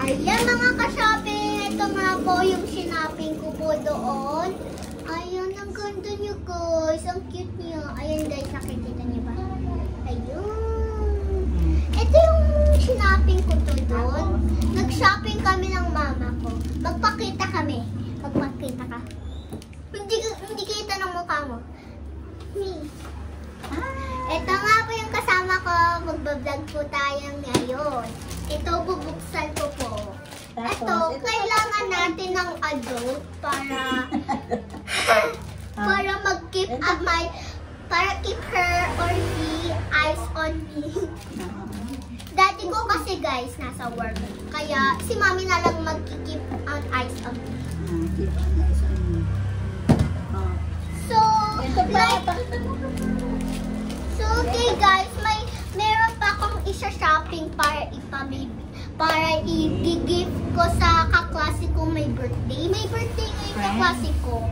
Ayan mga ka-shopping, ito nga po yung sinaping ko po doon. Ayan, ang ganda niyo guys, ang cute niyo. Ayan guys, nakikita niyo ba? Ayun. Ito yung sinaping ko to doon. Nag-shopping kami ng mama ko. Magpakita kami. Magpakita ka. Hindi kita ng mukha mo. Me. Ito nga po yung kasama ko. Magbablog po tayo ngayon. Ito, bubuksan ko po. Ito, kailangan natin ng adult para mag-keep para keep her or he eyes on me. Daddy ko kasi guys, nasa work. Kaya si mami na lang mag-keep on eyes on me. So, okay guys, meron pa akong isa-shopping para i-gift ko sa kaklase ko may birthday. May birthday ngayon kaklase ko.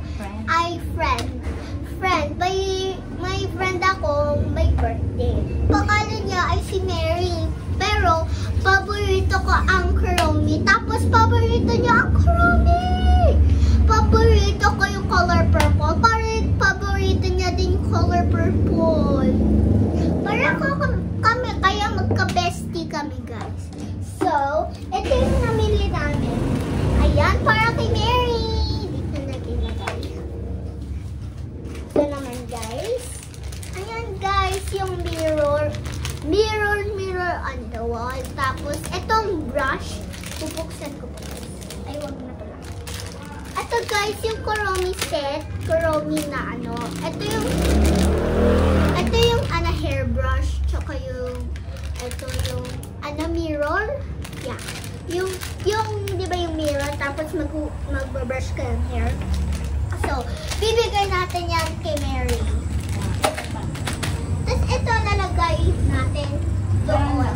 Ay, friend. May friend ako may birthday. Pangalan niya ay si Mary. Pero, paborito ko ang Kuromi. Tapos, paborito niya ang Kuromi. Paborito ko yung color purple. Paborito niya din yung color purple. Para kami, kaya magka-bestie kami, guys. So, ito yung namili namin. Ayan, para kay Mary. Dito natin lagay. Ito naman, guys. Ayan, guys, yung mirror on the wall. Tapos, itong brush, bubuksan ko po. Ay, wag na pala. Ito, guys, yung Kuromi set. Kuromi na ano. Ito yung hairbrush. Tsaka ito yung mirror. Yeah. Yung di ba yung mirror, tapos magbabrush ka ng hair. So, bibigay natin yan kay Mary. Tapos ito lalagay natin doon.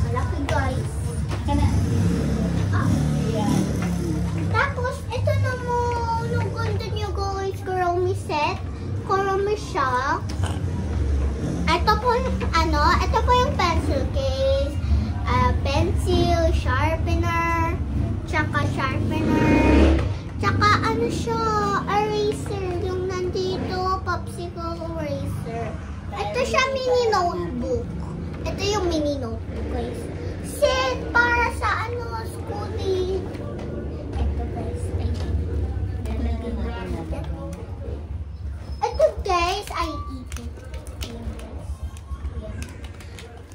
Malaki guys. Tapos, ito naman, yung ganda niyo guys, Kuromi set. Kuromi siya. Ito po yung pencil case, pencil, sharpener, tsaka ano siya, eraser, yung nandito, popsicle eraser. Ito siya mini notebook. Ito yung mini notebook guys. Set para sa schooling. Ito guys, ito guys, ay ipit.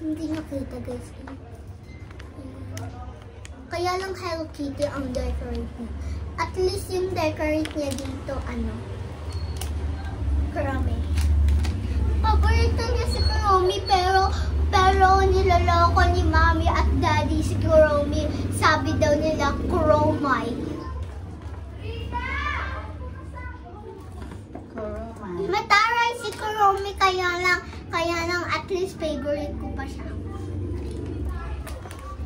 Hindi nakita guys. Kaya lang Hello Kitty ang decorate niya. At least yung decorate niya dito, Kuromi. Paborito niya si Kuromi, pero niloloko ni Mami at Daddy si Kuromi. Sabi daw nila, Kuromay. Mataray si Kuromi, kaya lang at least favorite ko pa siya.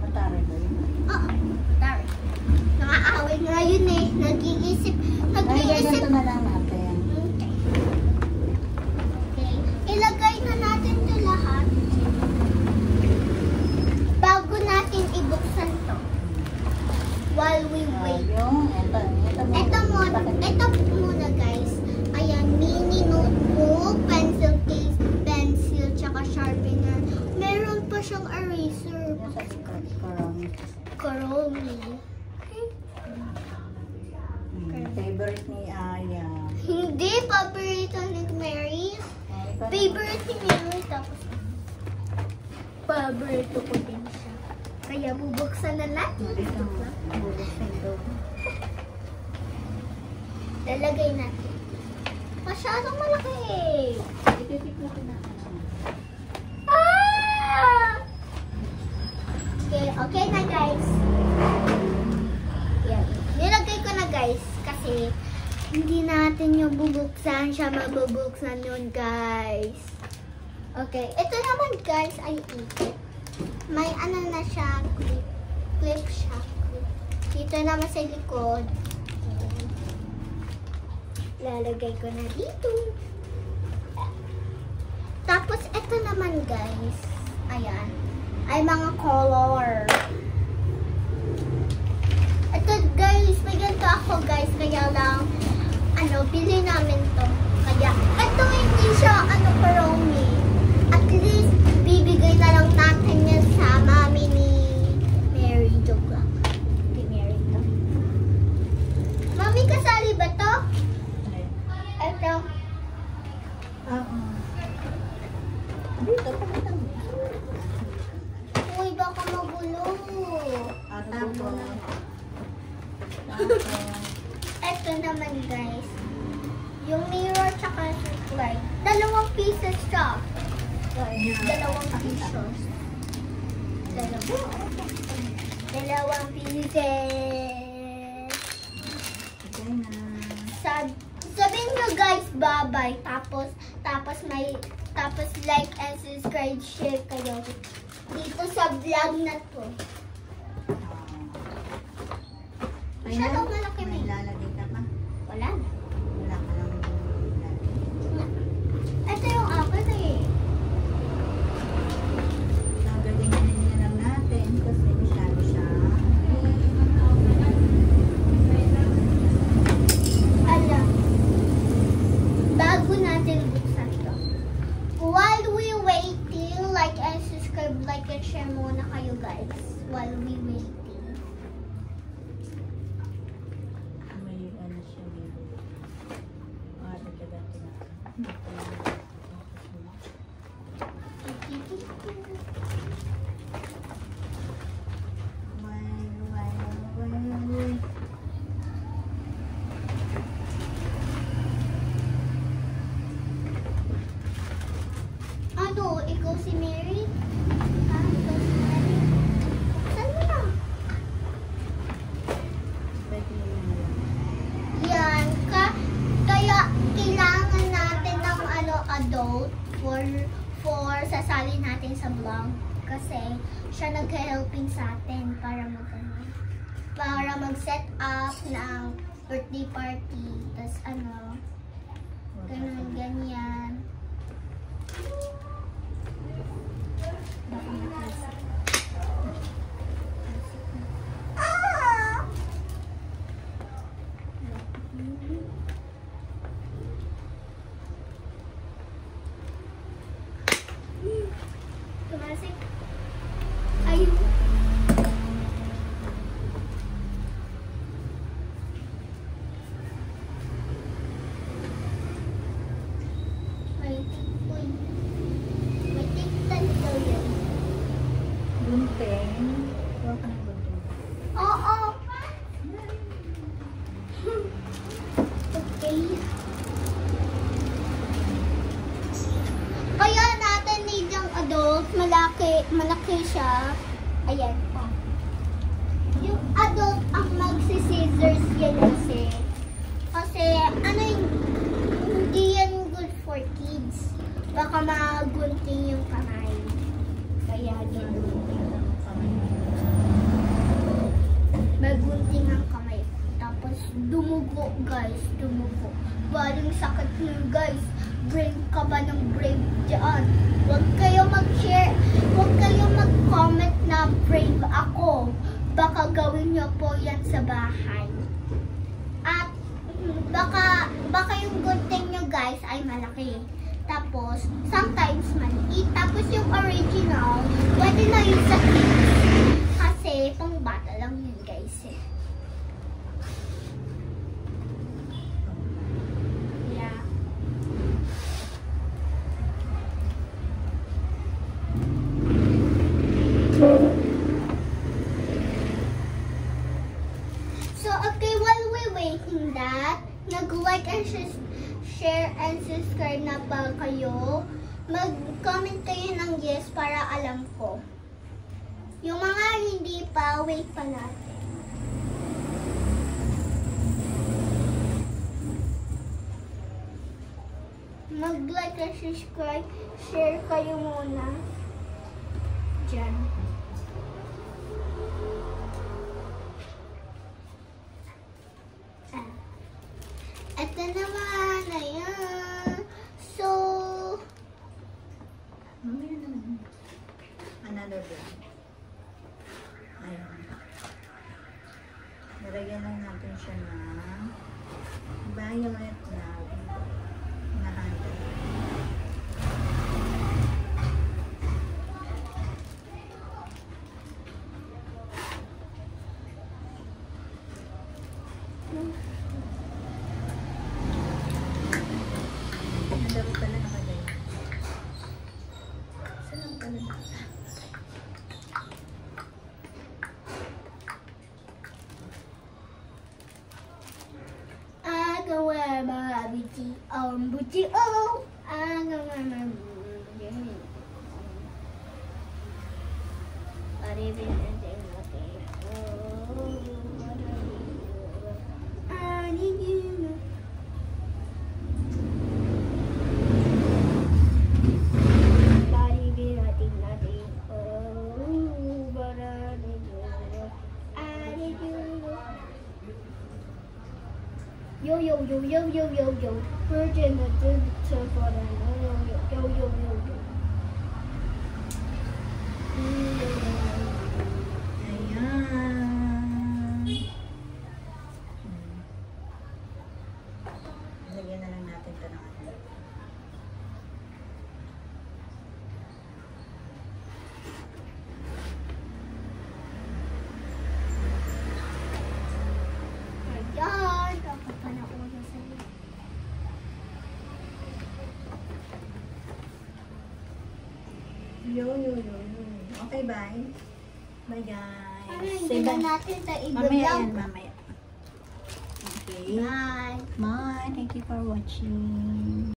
Mataray ba yun? Oo, mataray. Nakaaway nga yun eh. Nag-iisip. Ay, ganito na lang natin. Okay. Ilagay na natin ito lahat. Bago natin ibuksan to. While we wait. Ito muna guys. Ayan, mini notebook, pencil case, pencil, tsaka sharpener. Meron pa siyang eraser. Kuromi. Favorite ni Aya. Hindi, paborito ni Mary. Favorite ni Mary, tapos paborito ko din siya. Kaya bubuksan na natin. Lalagay natin. Masyadong malaki. Okay na guys. Yan. Nilagay ko na guys kasi hindi natin yung bubuksan siya, mabubuksan yun guys. Okay, ito naman guys ay ipit. May na siya, clip siya. Dito naman sa likod. Lalagay ko na dito. Tapos ito naman guys, ayan, ay mga color. bili namin to. Kaya, ito hindi siya ano karami. At least, bibigay na lang natin yan sa mami ni Mary. Joke lang. Kay Mary to. Mami, kasali ba to? Ito. Oo. Dito, pakita mo. Uy, baka magulo. At tapos, Ito naman guys. Yung mirror tsaka light. 2 pieces siya. Guys, 2 pieces. Dalawang pieces. okay na. Sabihin nyo guys, bye-bye. Tapos like and subscribe, share kayo dito sa vlog na to. Ayun, Siya daw malaki may may. lalagay ka pa? Wala na. Wala ka lang lalagay. Ito yung akin eh. Gagalingan na lang natin kasi masyado siya. Alam. Bago natin buksan to. While we waiting, like and subscribe, like and share muna kayo guys. While we waiting. May ano siya dito. Dagdagan natin. Ano? Ikaw si Mary? Ah, ikaw si Mary? Saan mo na? Yan. Kaya kailangan natin ng adult for sasali natin sa vlog. Kasi siya nag-helping sa atin para mag-set up ng birthday party. Tapos ganyan. Baka makisip. Tumasik. Ayun. May tiktan daw yan. Gunting. Huwag ng gunting. Oo. Okay. Kaya natin need yung adult. Malaki siya. Ayan. Oh. Yung adult ang magsi-scissors yan kasi. Kasi hindi yan good for kids. Baka magunting yung kamay. Kaya magunting ang kamay. Tapos dumugo guys. Dumugo. Baling sakit nun guys. Brave ka ba ng brave dyan? Huwag kayo mag-share. Huwag kayo mag-comment na brave ako. Baka gawin nyo po yan sa bahay. At baka yung gunting nyo guys ay malaki. Tapos, sometimes maliit. Tapos yung original, pwede na yun sa kids. Kasi pang bata lang yun guys eh. Yeah. So, okay, while we're waiting that, nag-like and share and subscribe na ba kayo? Mag-comment kayo ng yes para alam ko. Yung mga hindi pa, wait pa natin. Mag-like and subscribe, share kayo muna. Diyan. Ito naman, ayan. So, another one. Ayan. Nalagyan lang natin siya na Violet na handle. Ang dami pala nakalagay. Saan ang pala? Agawa mabiti buti oh. Agawa mabiti. Yo yo yo yo yo yo yo, Virgin did so far. Yo yo yo yo yo. Ayan. Lagyan na lang natin ito ng ano. Ayan, dapat pa na una sa'yo. Yo, yo, yo, yo. Okay, bye. Bye, guys. Hindi na natin sa Mamaya i-vlog. yan, mamaya. Okay. Bye. Bye. Thank you for watching.